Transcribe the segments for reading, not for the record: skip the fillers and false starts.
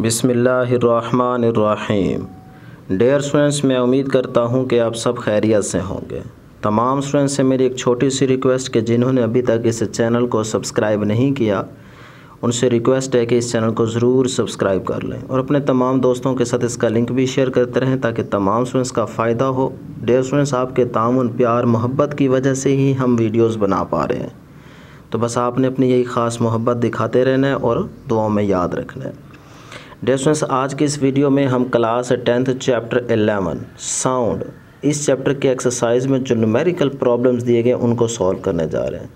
बिस्मिल्लाहिर्रहमानिर्रहीम। Dear students, मैं उम्मीद करता हूं कि आप सब खैरियत से होंगे। तमाम स्टूडेंट्स से मेरी एक छोटी सी रिक्वेस्ट कि जिन्होंने अभी तक इस चैनल को सब्सक्राइब नहीं किया उनसे रिक्वेस्ट है कि इस चैनल को ज़रूर सब्सक्राइब कर लें और अपने तमाम दोस्तों के साथ इसका लिंक भी शेयर करते रहें ताकि तमाम स्टूडेंट्स का फ़ायदा हो। डियर स्टूडेंट्स, आपके ताउन, प्यार, मोहब्बत की वजह से ही हम वीडियोज़ बना पा रहे हैं, तो बस आपने अपनी यही ख़ास मोहब्बत दिखाते रहना है और दुआओं में याद रखना है। डियर स्टूडेंट्स, आज की इस वीडियो में हम क्लास 10th चैप्टर 11 साउंड, इस चैप्टर के एक्सरसाइज में जो न्यूमेरिकल प्रॉब्लम्स दिए गए उनको सॉल्व करने जा रहे हैं।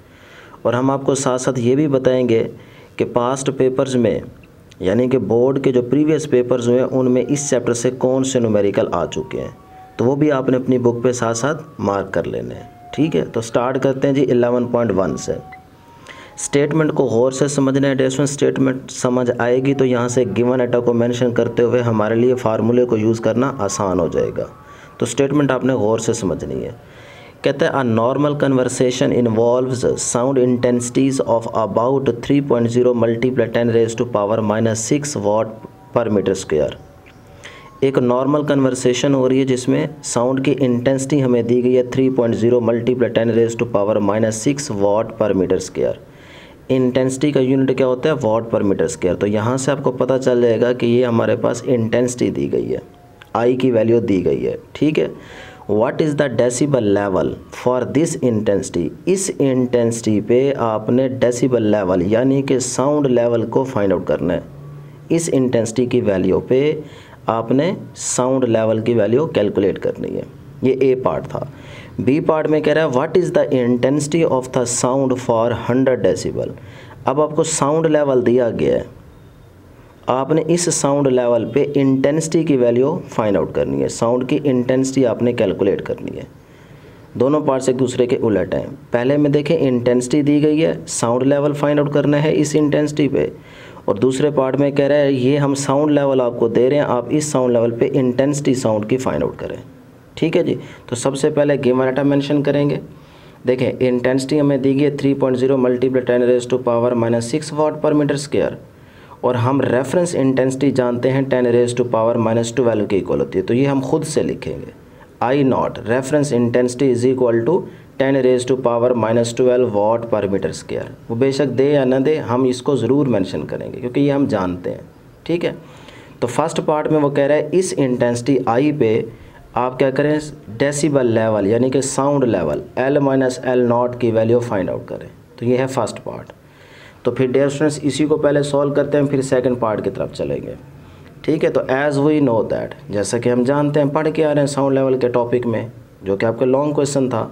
और हम आपको साथ साथ ये भी बताएंगे कि पास्ट पेपर्स में, यानी कि बोर्ड के जो प्रीवियस पेपर्स हुए उनमें इस चैप्टर से कौन से न्यूमेरिकल आ चुके हैं, तो वो भी आपने अपनी बुक पे साथ साथ मार्क कर लेने हैं। ठीक है, तो स्टार्ट करते हैं जी 11.1 से। स्टेटमेंट को गौर से समझना है। डेसिमल स्टेटमेंट समझ आएगी तो यहाँ से गिवन एटा को मेंशन करते हुए हमारे लिए फार्मूले को यूज़ करना आसान हो जाएगा। तो स्टेटमेंट आपने गौर से समझनी है। कहते हैं a normal conversation involves sound intensities of about 3.0 multiply 10⁻⁻⁶ what per metre square. एक नॉर्मल कन्वर्सेशन हो रही है जिसमें साउंड की इंटेंसिटी हमें दी गई है 3.0 multiply 10⁻⁻⁶ what per metre square. Intensity का यूनिट क्या होता है? What per metre square. तो यहाँ से आपको पता चल जाएगा कि ये हमारे पास इंटेंसिटी दी गई है, आई की वैल्यू दी गई है। ठीक है, what is the decibel level for this intensity. इस इंटेंसिटी पे आपने डेसिबल लेवल यानी कि साउंड लेवल को फाइंड आउट करना है। इस इंटेंसिटी की वैल्यू पे आपने साउंड लेवल की वैल्यू कैलकुलेट करनी है। ये ए पार्ट था। बी पार्ट में कह रहा है what is the intensity of the sound for 100 decibel. अब आपको साउंड लेवल दिया गया है, आपने इस साउंड लेवल पे इंटेंसिटी की वैल्यू फाइंड आउट करनी है। साउंड की इंटेंसिटी आपने कैलकुलेट करनी है। दोनों पार्ट्स एक दूसरे के उलट हैं। पहले में देखें इंटेंसिटी दी गई है, साउंड लेवल फाइंड आउट करना है इस इंटेंसिटी पे, और दूसरे पार्ट में कह रहा है ये हम साउंड लेवल आपको दे रहे हैं, आप इस साउंड लेवल पे इंटेंसिटी साउंड की फाइंड आउट करें। ठीक है जी, तो सबसे पहले गिवन एटा मेंशन करेंगे। देखें इंटेंसिटी हमें दी गई है 3.0 multiply 10⁻⁻⁶ what per metre square, और हम रेफरेंस इंटेंसिटी जानते हैं 10⁻⁻12 की इक्वल होती है। तो ये हम खुद से लिखेंगे I not reference intensity is equal to 10⁻⁻12 watt per metre square. वो बेशक दे या ना दे, हम इसको ज़रूर मेंशन करेंगे क्योंकि ये हम जानते हैं। ठीक है, तो फर्स्ट पार्ट में वो कह रहा है इस इंटेंसिटी आई पे आप क्या करें, डेसिबल लेवल यानी कि साउंड लेवल L-L0 की वैल्यू फाइंड आउट करें। तो ये है फर्स्ट पार्ट। तो फिर डियर स्टूडेंट्स इसी को पहले सॉल्व करते हैं, फिर सेकंड पार्ट की तरफ चलेंगे। ठीक है, तो एज़ वी नो दैट, जैसा कि हम जानते हैं, पढ़ के आ रहे हैं साउंड लेवल के टॉपिक में, जो कि आपका लॉन्ग क्वेश्चन था,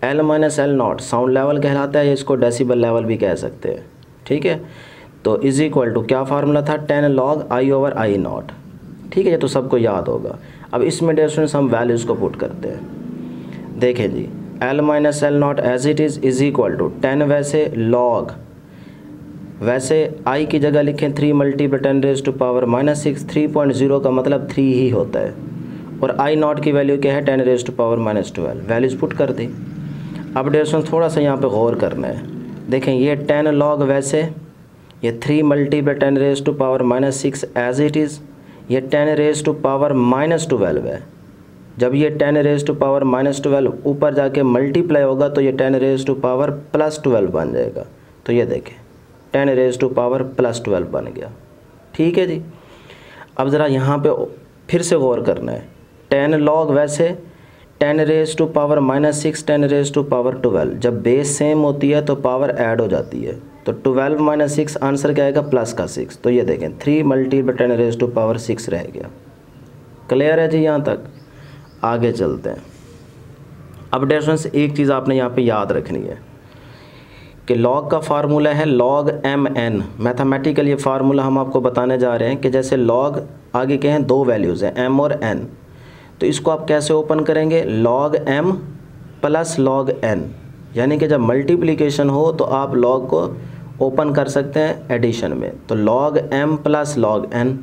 L-L0 साउंड लेवल कहलाता है, इसको डेसिबल लेवल भी कह सकते हैं। ठीक है, तो इज इक्वल टू क्या फार्मूला था, 10 log I/I0। ठीक है, ये तो सबको याद होगा। अब इसमें डियर स्टूडेंट्स हम वैल्यूज़ को पुट करते हैं। देखें जी, L-L0 as it is equal to 10 वैसे log, वैसे I की जगह लिखें 3 मल्टीप्लाई 10⁻⁻⁶। 3.0 का मतलब 3 ही होता है, और I0 की वैल्यू क्या है 10⁻⁻12। वैल्यूज़ पुट कर दी। अब डियर स्टूडेंट्स थोड़ा सा यहाँ पे गौर करना है। देखें ये 10 log वैसे, ये 3 मल्टीप्लाई 10⁻⁻6 एज इट इज़, ये 10⁻⁻12 है। जब ये 10⁻⁻12 ऊपर जाके मल्टीप्लाई होगा तो ये 10⁻+12 बन जाएगा। तो ये देखें 10⁻+12 बन गया। ठीक है जी, अब ज़रा यहाँ पे फिर से गौर करना है। 10 log वैसे, 10⁻⁻6 10⁻12, जब बेस सेम होती है तो पावर ऐड हो जाती है, तो 12 - 6 आंसर क्या आएगा, प्लस का 6। तो ये देखें 3 मल्टीप्लाई 10⁻6 रह गया। क्लियर है जी यहाँ तक? आगे चलते हैं। अब डियर स्टूडेंट्स एक चीज़ आपने यहाँ पे याद रखनी है कि लॉग का फार्मूला है log mn। मैथमेटिकल ये फार्मूला हम आपको बताने जा रहे हैं कि जैसे log आगे के हैं दो वैल्यूज़ हैं m और n, तो इसको आप कैसे ओपन करेंगे, log m plus log n, यानी कि जब मल्टीप्लिकेशन हो तो आप log को ओपन कर सकते हैं एडिशन में, तो log m plus log n।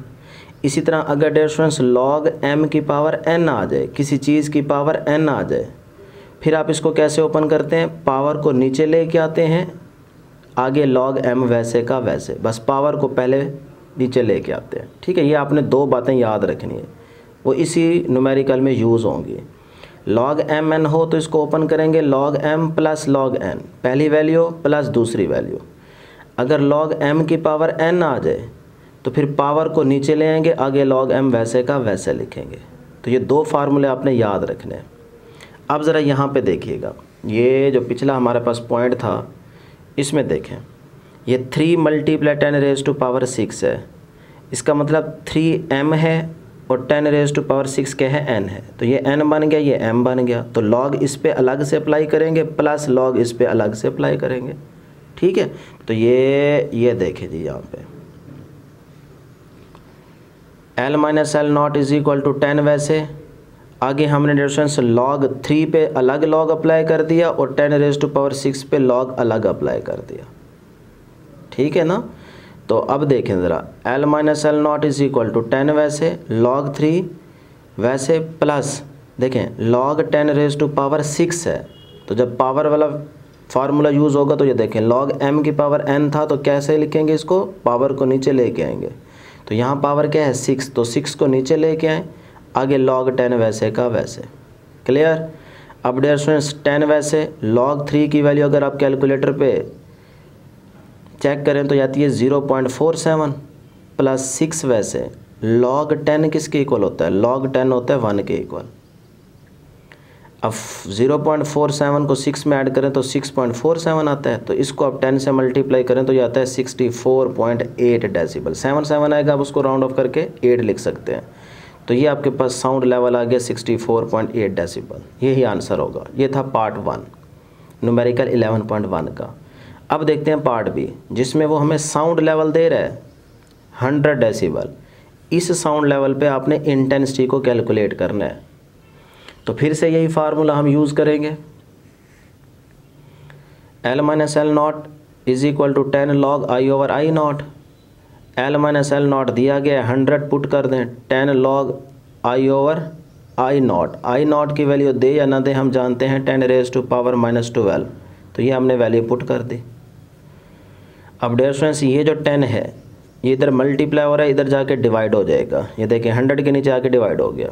इसी तरह अगर डियर स्टूडेंट्स log m की पावर n आ जाए, किसी चीज़ की पावर n आ जाए, फिर आप इसको कैसे ओपन करते हैं, पावर को नीचे लेके आते हैं, आगे log m वैसे का वैसे, बस पावर को पहले नीचे लेके आते हैं। ठीक है, ये आपने दो बातें याद रखनी है, वो इसी न्यूमेरिकल में यूज़ होंगी। log m n हो तो इसको ओपन करेंगे log m plus log n, पहली वैल्यू प्लस दूसरी वैल्यू। अगर log m की पावर n आ जाए तो फिर पावर को नीचे ले आएंगे, आगे log m वैसे का वैसे लिखेंगे। तो ये दो फार्मूले आपने याद रखने हैं। अब ज़रा यहाँ पे देखिएगा, ये जो पिछला हमारे पास पॉइंट था इसमें देखें, ये 3 मल्टीप्लाई 10 रेज़ टू पावर 6 है। इसका मतलब 3m है और 10 रेज़ टू पावर 6 क्या है, n है। तो ये n बन गया, ये m बन गया। तो log इस पे अलग से अप्लाई करेंगे प्लस log इस पे अलग से अप्लाई करेंगे। ठीक है, तो ये देखें जी, यहाँ पे l minus L naught is equal to 10 वैसे। आगे हमने डिस्टेंस log 3 पे अलग log अप्लाई कर दिया और 10 रेज़ टू पावर 6 पे log अलग अप्लाई कर दिया। ठीक है ना। तो अब देखें ज़रा, l minus L naught is equal to 10 वैसे, log 3 वैसे, प्लस देखें log 10 रेज़ टू पावर 6 है। तो जब पावर वाला फार्मूला यूज़ होगा तो ये देखें log m की पावर n था, तो कैसे लिखेंगे इसको, पावर को नीचे लेके आएंगे। तो यहाँ पावर क्या है 6, तो 6 को नीचे लेके आए, आगे log 10 वैसे का वैसे। क्लियर। अब डियर स्टूडेंट्स 10 वैसे, log 3 की वैल्यू अगर आप कैलकुलेटर पे चेक करें तो जाती है 0.47 प्लस 6 वैसे। log 10 किसके इक्वल होता है, log 10 होता है 1 के इक्वल। अब 0.47 को 6 में ऐड करें तो 6.47 आता है। तो इसको आप 10 से मल्टीप्लाई करें तो ये आता है 64.8 डेसिबल। 7 आएगा, आप उसको राउंड ऑफ करके 8 लिख सकते हैं। तो ये आपके पास साउंड लेवल आ गया 64.8 डेसिबल। यही आंसर होगा। ये था पार्ट 1 न्यूमेरिकल 11.1 का। अब देखते हैं पार्ट बी, जिसमें वो हमें साउंड लेवल दे रहा है 100 डेसिबल। इस साउंड लेवल पे आपने इंटेंसिटी को कैलकुलेट करना है। तो फिर से यही फार्मूला हम यूज़ करेंगे, l minus L naught is equal to 10 log i over I naught. l minus L naught दिया गया 100, पुट कर दें 10 log i over I naught की वैल्यू दे या ना दे हम जानते हैं, 10 रेज़ टू पावर -12। तो ये हमने वैल्यू पुट कर दी। अब डियर स्टूडेंट्स ये जो 10 है ये इधर मल्टीप्लाई हो रहा है, इधर जाके डिवाइड हो जाएगा। ये देखें 100 के नीचे आके डिवाइड हो गया।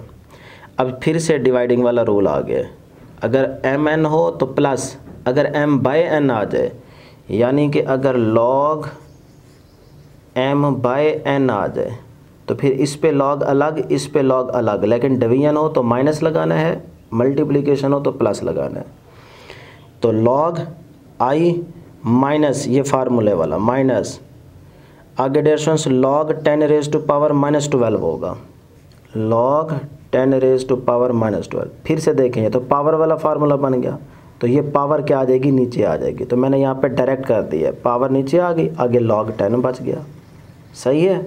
अब फिर से डिवाइडिंग वाला रूल आ गया, अगर mn हो तो प्लस, अगर m बाय n आ जाए, यानी कि अगर log m बाय n आ जाए तो फिर इस पे log अलग, इस पे log अलग। लेकिन डिवीजन हो तो माइनस लगाना है, मल्टीप्लिकेशन हो तो प्लस लगाना है। तो log i माइनस ये फार्मूले वाला माइनस, आगे distance log 10 raise to power -12 होगा, log 10 रेज़ टू पावर -12। फिर से देखें ये तो पावर वाला फार्मूला बन गया, तो ये पावर क्या आ जाएगी, नीचे आ जाएगी। तो मैंने यहाँ पे डायरेक्ट कर दिया, पावर नीचे आ गई, आगे log 10 बच गया। सही है,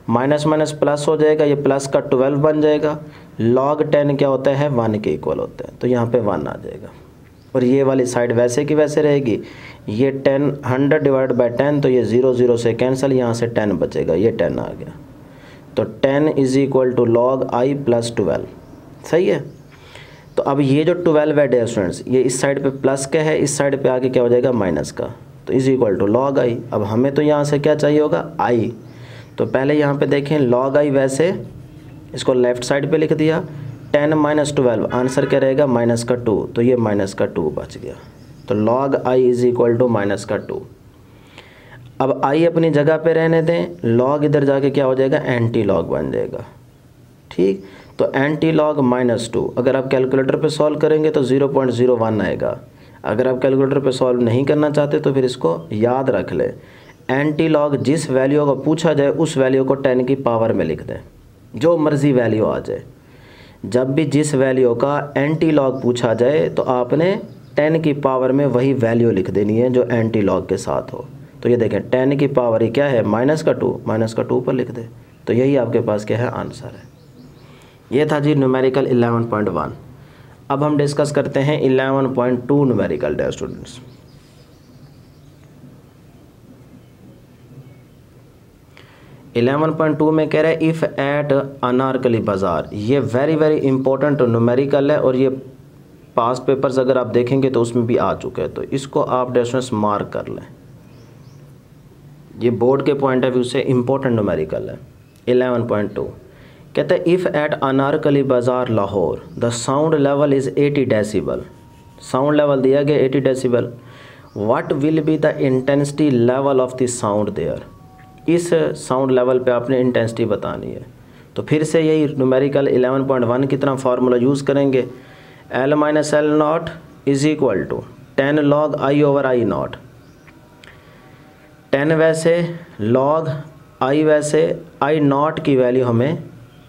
माइनस माइनस प्लस हो जाएगा, ये प्लस का 12 बन जाएगा। log 10 क्या होता है, 1 के इक्वल होता है, तो यहाँ पे 1 आ जाएगा। और ये वाली साइड वैसे की वैसे रहेगी। ये 10 100 डिवाइड बाई 10, तो ये 0 0 से कैंसिल, यहाँ से 10 बचेगा, ये 10 आ गया। तो 10 is equal to log i plus 12। सही है। तो अब ये जो 12 है डियर स्टूडेंट्स, ये इस साइड पे प्लस का है, इस साइड पे आके क्या हो जाएगा माइनस का, तो is equal to log i। अब हमें तो यहाँ से क्या चाहिए होगा, i। तो पहले यहाँ पे देखें log i वैसे, इसको लेफ़्ट साइड पे लिख दिया, 10 माइनस 12, आंसर क्या रहेगा माइनस का 2, तो ये माइनस का 2 बच गया। तो log i is equal to minus का 2। अब i अपनी जगह पे रहने दें, log इधर जाके क्या हो जाएगा, एंटी लॉग बन जाएगा। ठीक, तो एंटी लॉग -2, अगर आप कैलकुलेटर पे सॉल्व करेंगे तो 0.01 आएगा। अगर आप कैलकुलेटर पे सॉल्व नहीं करना चाहते तो फिर इसको याद रख लें, एंटी लॉग जिस वैल्यू को पूछा जाए उस वैल्यू को 10 की पावर में लिख दें, जो मर्ज़ी वैल्यू आ जाए। जब भी जिस वैल्यू का एंटी लॉग पूछा जाए तो आपने 10 की पावर में वही वैल्यू लिख देनी है जो एंटी लॉग के साथ हो। तो ये देखें 10 की पावर ही क्या है, माइनस का 2 पर लिख दे। तो यही आपके पास क्या है, आंसर है। ये था जी न्यूमेरिकल 11.1। अब हम डिस्कस करते हैं 11.2 न्यूमेरिकल डियर स्टूडेंट्स। में कह रहा है इफ़ एट अनारकली बाज़ार। ये वेरी इंपॉर्टेंट न्यूमेरिकल है और ये पास पेपर्स अगर आप देखेंगे तो उसमें भी आ चुका है। तो इसको आप डियर स्टूडेंट्स मार्क कर लें, ये बोर्ड के पॉइंट ऑफ व्यू से इम्पोर्टेंट न्यूमेरिकल है। 11.2 कहते हैं if at Anarkali Bazaar Lahore the sound level is 80 decibel, sound level दिया गया 80 decibel, what will be the intensity level of the sound there. इस साउंड लेवल पे आपने इंटेंसिटी बतानी है। तो फिर से यही न्यूमेरिकल 11.1 की तरह फार्मूला यूज़ करेंगे, L minus L naught is equal to 10 log I over I naught. 10 वैसे, log I वैसे, आई नॉट की वैल्यू हमें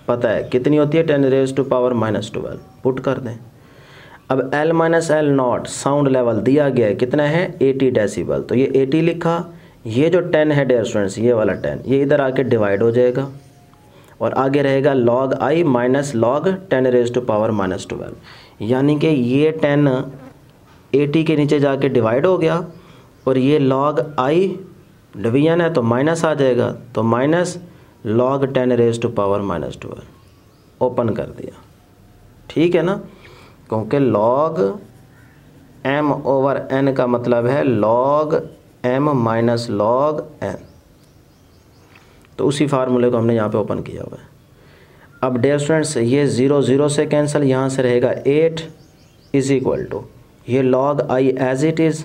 पता है कितनी होती है, 10 रेज़ टू पावर -12 पुट कर दें। अब L minus L not sound level दिया गया है कितना है 80 डेसिबल, तो ये 80 लिखा, ये जो 10 है डियर स्टूडेंट्स ये वाला 10 ये इधर आके डिवाइड हो जाएगा और आगे रहेगा log I minus log 10 raise to power -12, यानी कि ये 10 80 के नीचे जाके डिवाइड हो गया और ये log I डिवीजन है तो माइनस आ जाएगा, तो minus log 10 raise to power -12 open कर दिया। ठीक है ना, क्योंकि log m ओवर n का मतलब है log m minus log n, तो उसी फार्मूले को हमने यहाँ पे ओपन किया हुआ है। अब डियर स्टूडेंट्स ये 0 0 से कैंसिल, यहाँ से रहेगा 8 इज़ इक्वल टू ये log I as it is,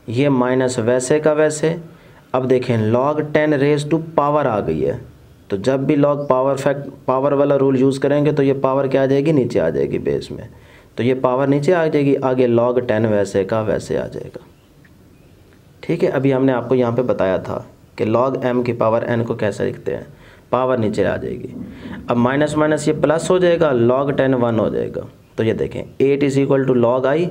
ये माइनस वैसे का वैसे। अब देखें log 10 रेज़ टू पावर आ गई है, तो जब भी log पावर वाला रूल यूज़ करेंगे तो ये पावर क्या आ जाएगी, नीचे आ जाएगी बेस में, तो ये पावर नीचे आ जाएगी, आगे log 10 वैसे का वैसे आ जाएगा। ठीक है, अभी हमने आपको यहाँ पे बताया था कि log m की पावर n को कैसे लिखते हैं, पावर नीचे आ जाएगी। अब माइनस माइनस ये प्लस हो जाएगा, log 10 1 हो जाएगा। तो ये देखें 8 is equal to log I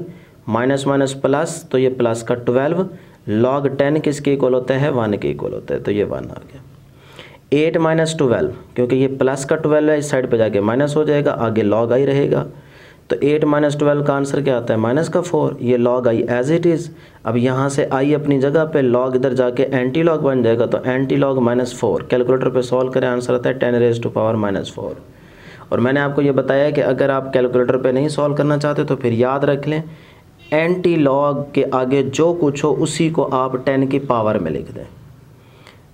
minus minus plus, तो ये प्लस का 12, log 10 किसके इक्वल होता है 1 के इक्वल होता है, तो ये 1 आ गया। 8 माइनस 12 क्योंकि ये प्लस का 12 है, इस साइड पे जाके माइनस हो जाएगा, आगे log I रहेगा, तो 8 माइनस 12 का आंसर क्या आता है माइनस का 4, ये log I as it is. अब यहाँ से I अपनी जगह पे, log इधर जाके एंटी लॉग बन जाएगा, तो एंटी लॉग -4, कैलकुलेटर पे सॉल्व करें आंसर आता है 10 रेज़ टू पावर -4। और मैंने आपको ये बताया कि अगर आप कैलकुलेटर पे नहीं सॉल्व करना चाहते तो फिर याद रख लें एंटी लॉग के आगे जो कुछ हो उसी को आप 10 की पावर में लिख दें।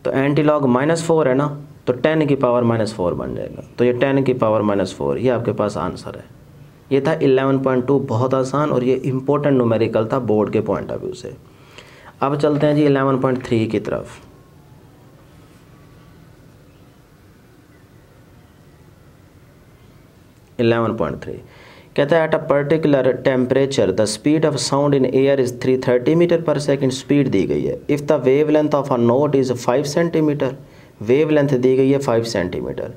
तो एंटी लॉग -4 है ना, तो 10 की पावर -4 बन जाएगा, तो ये 10 की पावर -4 ये आपके पास आंसर है। ये था 11.2, बहुत आसान और ये इम्पोर्टेंट न्यूमेरिकल था बोर्ड के पॉइंट ऑफ व्यू से। अब चलते हैं जी 11.3 की तरफ। कहता है at a particular temperature the speed of sound in air is 330 metre per second, speed दी गई है। If the wave length of a note is 5 centimetre, wave length दी गई है 5 centimetre.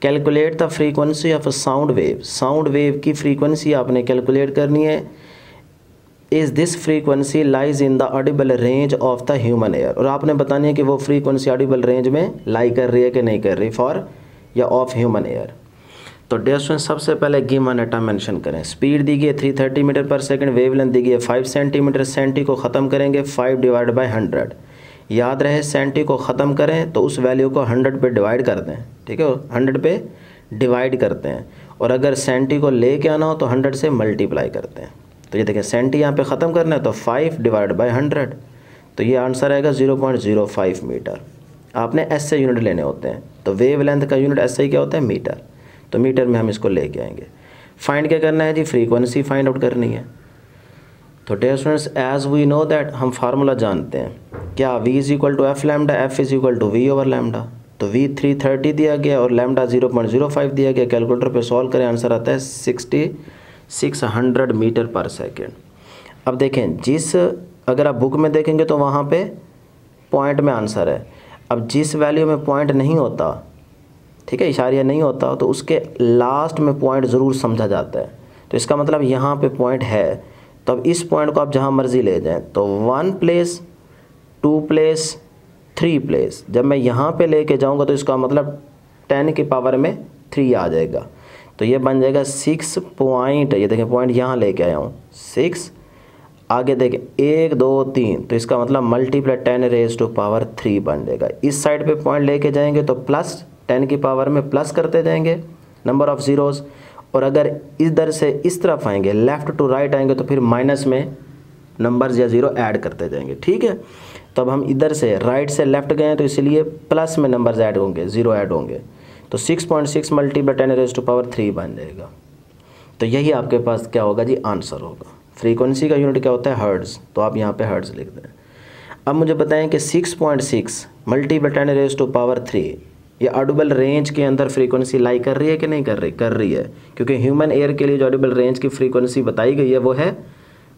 Calculate the frequency of a sound wave, sound wave की frequency आपने calculate करनी है। Is this frequency lies in the audible range of the human ear, और आपने बतानी है कि वो फ्रीक्वेंसी ऑडिबल रेंज में लाई कर रही है कि नहीं कर रही, फॉर या ऑफ ह्यूमन एयर। तो डियर स्टूडेंट सबसे पहले गिवन डाटा मेंशन करें। स्पीड दी गई है 330 metre per second, wave length दी गई है 5 सेंटीमीटर, सेंटी को ख़त्म करेंगे 5 डिवाइड बाई 100। याद रहे सेंटी को ख़त्म करें तो उस वैल्यू को 100 पे डिवाइड कर दें, ठीक है 100 पे डिवाइड करते हैं, और अगर सेंटी को लेके आना हो तो 100 से मल्टीप्लाई करते हैं। तो ये देखें सेंटी यहाँ पे ख़त्म करना है तो 5 डिवाइड बाई 100, तो ये आंसर आएगा 0.05 मीटर। आपने एस से यूनिट लेने होते हैं, तो वेव लेंथ का यूनिट एस से क्या होता है मीटर, तो मीटर में हम इसको लेके आएंगे। फाइंड क्या करना है जी, फ्रीक्वेंसी फाइंड आउट करनी है। तो dear students as we know that हम फार्मूला जानते हैं क्या, v is equal to F lambda, F is equal to V over lambda. तो v 330 दिया गया और लैम्डा 0.05 दिया गया, कैलकुलेटर पे सॉल्व करें आंसर आता है 6600 मीटर पर सेकेंड। अब देखें जिस, अगर आप बुक में देखेंगे तो वहाँ पे पॉइंट में आंसर है। अब जिस वैल्यू में पॉइंट नहीं होता, ठीक है इशारिया नहीं होता, तो उसके लास्ट में पॉइंट ज़रूर समझा जाता है। तो इसका मतलब यहाँ पे पॉइंट है, तो अब इस पॉइंट को आप जहाँ मर्ज़ी ले जाएं, तो 1 प्लेस 2 प्लेस 3 प्लेस, जब मैं यहाँ पे लेके जाऊँगा तो इसका मतलब 10 की पावर में 3 आ जाएगा, तो ये बन जाएगा 6 पॉइंट, ये देखें पॉइंट यहाँ लेके आया हूँ 6, आगे देखें 1 2 3, तो इसका मतलब मल्टीप्लाई 10 रेज़ टू पावर 3 बन जाएगा। इस साइड पे पॉइंट लेके जाएंगे तो प्लस 10 की पावर में प्लस करते जाएंगे नंबर ऑफ़ ज़ीरोज़, और अगर इधर से इस तरफ आएंगे लेफ़्ट टू राइट आएंगे तो फिर माइनस में नंबर्स या ज़ीरो ऐड करते जाएंगे, ठीक है। तो अब हम इधर से राइट से लेफ्ट गए हैं तो इसलिए प्लस में नंबर्स ऐड होंगे, 0 ऐड होंगे, तो 6.6 मल्टीप्लाई 10⁻³ बन जाएगा। तो यही आपके पास क्या होगा जी, आंसर होगा। फ्रीक्वेंसी का यूनिट क्या होता है, हर्ट्ज़, तो आप यहाँ पे हर्ट्ज़ लिख दें। अब मुझे बताएं कि 6.6 मल्टीप्लाई 10⁻³ ये ऑडिबल रेंज के अंदर फ्रीक्वेंसी लाई कर रही है कि नहीं कर रही, कर रही है, क्योंकि ह्यूमन एयर के लिए जो ऑडिबल रेंज की फ्रीक्वेंसी बताई गई है वो है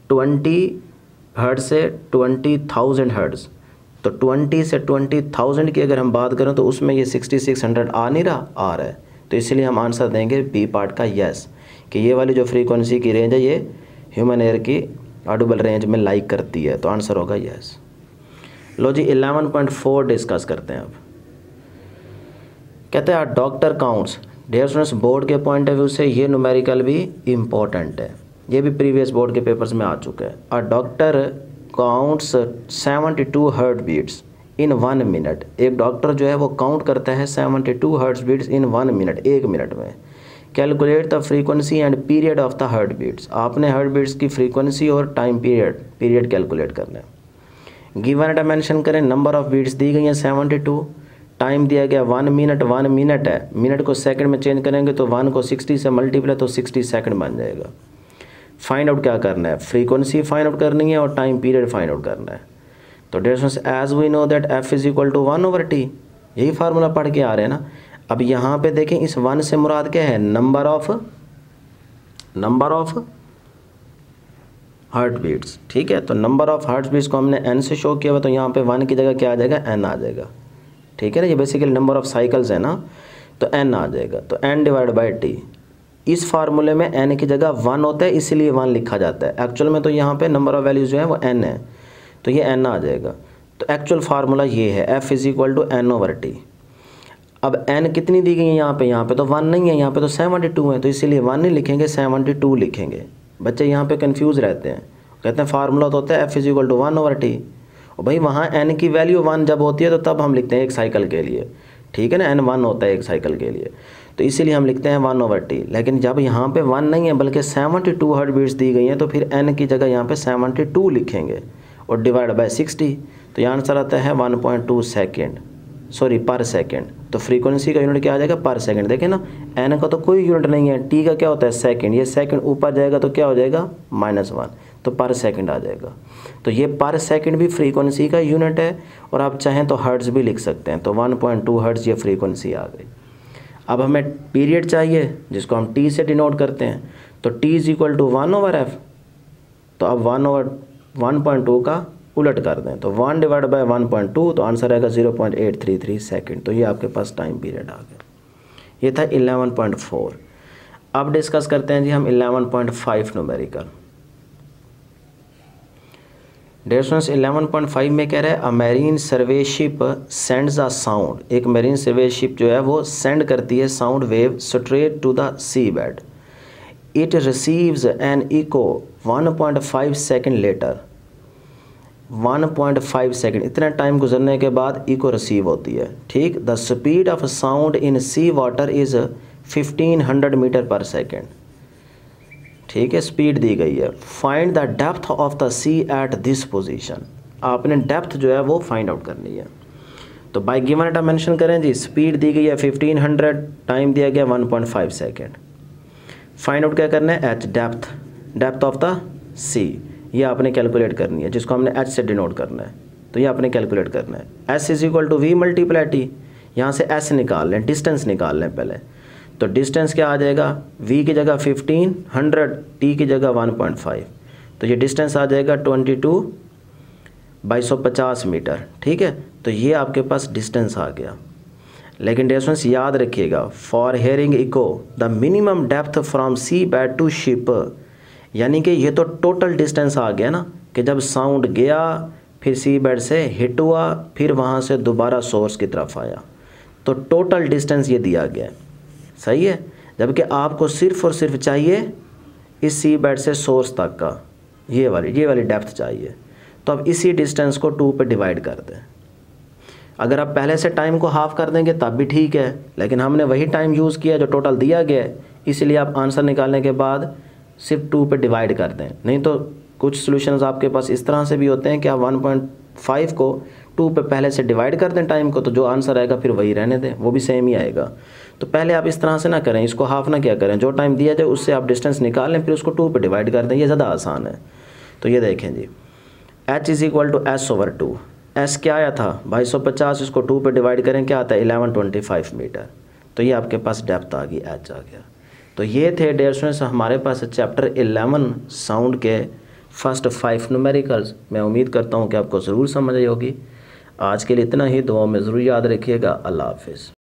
20 हर्ट्ज़ से 20,000 हर्ट्ज़। तो 20 से 20,000 की अगर हम बात करें तो उसमें ये 6600 आ नहीं रहा, आ रहा है, तो इसलिए हम आंसर देंगे बी पार्ट का यस, कि ये वाली जो फ्रीक्वेंसी की रेंज है ये ह्यूमन एयर की ऑडिबल रेंज में लाइक करती है, तो आंसर होगा यस। लो जी 11.4 डिस्कस करते हैं अब। कहते हैं doctor counts. Dear students, board के पॉइंट ऑफ व्यू से ये न्यूमेरिकल भी इम्पोर्टेंट है, ये भी प्रीवियस बोर्ड के पेपर्स में आ चुका है। A doctor counts 72 heart beats in 1 minute. एक डॉक्टर जो है वो काउंट करता है 72 heart beats in 1 minute, 1 minute में। Calculate the frequency and period of the heart beats. आपने हार्ट बीट्स की फ्रीक्वेंसी और टाइम पीरियड कैलकुलेट करना है। गिवन डायमेंशन करें, नंबर ऑफ बीट्स दी गई हैं 72, टाइम दिया गया 1 मिनट, 1 मिनट है, मिनट को सेकंड में चेंज करेंगे तो 1 को 60 से मल्टीप्लाई तो 60 सेकंड बन जाएगा। फाइंड आउट क्या करना है, फ्रीक्वेंसी फाइंड आउट करनी है और टाइम पीरियड फाइंड आउट करना है। तो dear students, as we know that f is equal to 1/t, यही फार्मूला पढ़ के आ रहे हैं ना। अब यहाँ पे देखें इस 1 से मुराद क्या है, नंबर ऑफ हार्ट बीट्स, ठीक है। तो नंबर ऑफ हार्ट बीट्स को हमने n से शो किया हुआ, तो यहाँ पे 1 की जगह क्या आ जाएगा, n आ जाएगा, ठीक है ना। ये बेसिकली नंबर ऑफ साइकिल्स है ना, तो n आ जाएगा, तो n/t। इस फार्मूले में n की जगह 1 होता है इसलिए 1 लिखा जाता है, एक्चुअल में तो यहाँ पे नंबर ऑफ वैल्यूज जो है वो n है, तो ये n आ जाएगा। तो एक्चुअल फार्मूला ये है, f is equal to n/t। अब n कितनी दी गई है यहाँ पे तो 1 नहीं है, यहाँ पे तो 72 है, तो इसीलिए 1 नहीं लिखेंगे, 72 लिखेंगे। बच्चे यहाँ पे कंफ्यूज रहते हैं, कहते हैं फार्मूला तो होता है f is equal to 1/t, और भाई वहाँ n की वैल्यू 1 जब होती है तो तब हम लिखते हैं एक साइकिल के लिए, ठीक है ना, n 1 होता है एक साइकिल के लिए, तो इसीलिए हम लिखते हैं 1/t। लेकिन जब यहाँ पे 1 नहीं है बल्कि 72 हार्ट बीट्स दी गई हैं, तो फिर n की जगह यहाँ पे 72 लिखेंगे और डिवाइड बाय 60, तो यहाँ आंसर आता है 1.2 सेकेंड, सॉरी पर सेकेंड। तो फ्रीक्वेंसी का यूनिट क्या आ जाएगा, पर सेकेंड। देखें ना, n का तो कोई यूनिट नहीं है, t का क्या होता है सेकेंड, ये सेकेंड ऊपर जाएगा तो क्या हो जाएगा -1, तो पर सेकेंड आ जाएगा। तो ये पर सेकेंड भी फ्रीक्वेंसी का यूनिट है, और आप चाहें तो हर्ट्ज़ भी लिख सकते हैं, तो 1.2 हर्ट्ज़ ये फ्रीक्वेंसी आ गई। अब हमें पीरियड चाहिए जिसको हम t से डिनोट करते हैं, तो t is equal to 1/f, तो अब 1/1.2 का उलट कर दें, तो 1 डिवाइड बाय 1.2, तो आंसर आएगा 0.833 सेकेंड। तो ये आपके पास टाइम पीरियड आ गया। ये था 11.4। अब डिस्कस करते हैं जी हम 11.5 न्यूमेरिकल। डियर स्टूडेंट्स, 11.5 में कह रहा है a marine survey ship sends a sound. एक मैरीन सर्वे शिप जो है वो सेंड करती है sound wave straight to the sea bed. It receives an echo 1.5 second later. 1.5 second, इतना टाइम गुजरने के बाद इको रिसीव होती है, ठीक। The speed of sound in sea water is 1500 metre per second, ठीक है, स्पीड दी गई है। Find the depth of the C at this position. आपने डेप्थ जो है वो फाइंड आउट करनी है। तो बाय गिवन डायमेंशन करें जी, स्पीड दी गई है 1500, टाइम दिया गया 1.5 सेकेंड। फाइंड आउट क्या करना है, एच, डेप्थ ऑफ द सी, ये आपने कैलकुलेट करनी है, जिसको हमने एच से डिनोट करना है, तो ये आपने कैलकुलेट करना है। S is equal to V multiply T, यहाँ से एस निकाल लें, डिस्टेंस निकाल लें पहले, तो डिस्टेंस क्या आ जाएगा, v की जगह 1500, t की जगह 1.5, तो ये डिस्टेंस आ जाएगा 22/150 मीटर, ठीक है। तो ये आपके पास डिस्टेंस आ गया। लेकिन डियर स्टूडेंट्स याद रखिएगा, for hearing echo the minimum depth from sea bed to ship, यानी कि ये तो टोटल डिस्टेंस आ गया ना, कि जब साउंड गया फिर सी बेड से हिट हुआ फिर वहाँ से दोबारा सोर्स की तरफ आया, तो टोटल डिस्टेंस ये दिया गया है, सही है। जबकि आपको सिर्फ और सिर्फ चाहिए इस सी बेड से सोर्स तक का ये वाली डेप्थ चाहिए, तो अब इसी डिस्टेंस को 2 पे डिवाइड कर दें। अगर आप पहले से टाइम को हाफ कर देंगे तब भी ठीक है, लेकिन हमने वही टाइम यूज़ किया जो टोटल दिया गया है, इसलिए आप आंसर निकालने के बाद सिर्फ 2 पे डिवाइड कर दें। नहीं तो कुछ सॉल्यूशंस आपके पास इस तरह से भी होते हैं कि आप 5 को 2 पे पहले से डिवाइड कर दें टाइम को, तो जो आंसर आएगा फिर वही रहने दें, वो भी सेम ही आएगा। तो पहले आप इस तरह से ना करें, इसको हाफ ना क्या करें, जो टाइम दिया जाए उससे आप डिस्टेंस निकाल लें, फिर उसको 2 पे डिवाइड कर दें, ये ज़्यादा आसान है। तो ये देखें जी, h is equal to S/2। S क्या आया था 2250, इसको 2 पे डिवाइड करें, क्या आता है 1125 मीटर। तो ये आपके पास डेप्थ आ गई, h आ गया। तो ये थे डियर स्टूडेंट्स हमारे पास चैप्टर 11 साउंड के फर्स्ट 5 न्यूमेरिकल्स। मैं उम्मीद करता हूँ कि आपको ज़रूर समझ आई होगी। आज के लिए इतना ही, दुआ में ज़रूर याद रखिएगा। अल्लाह हाफिज़।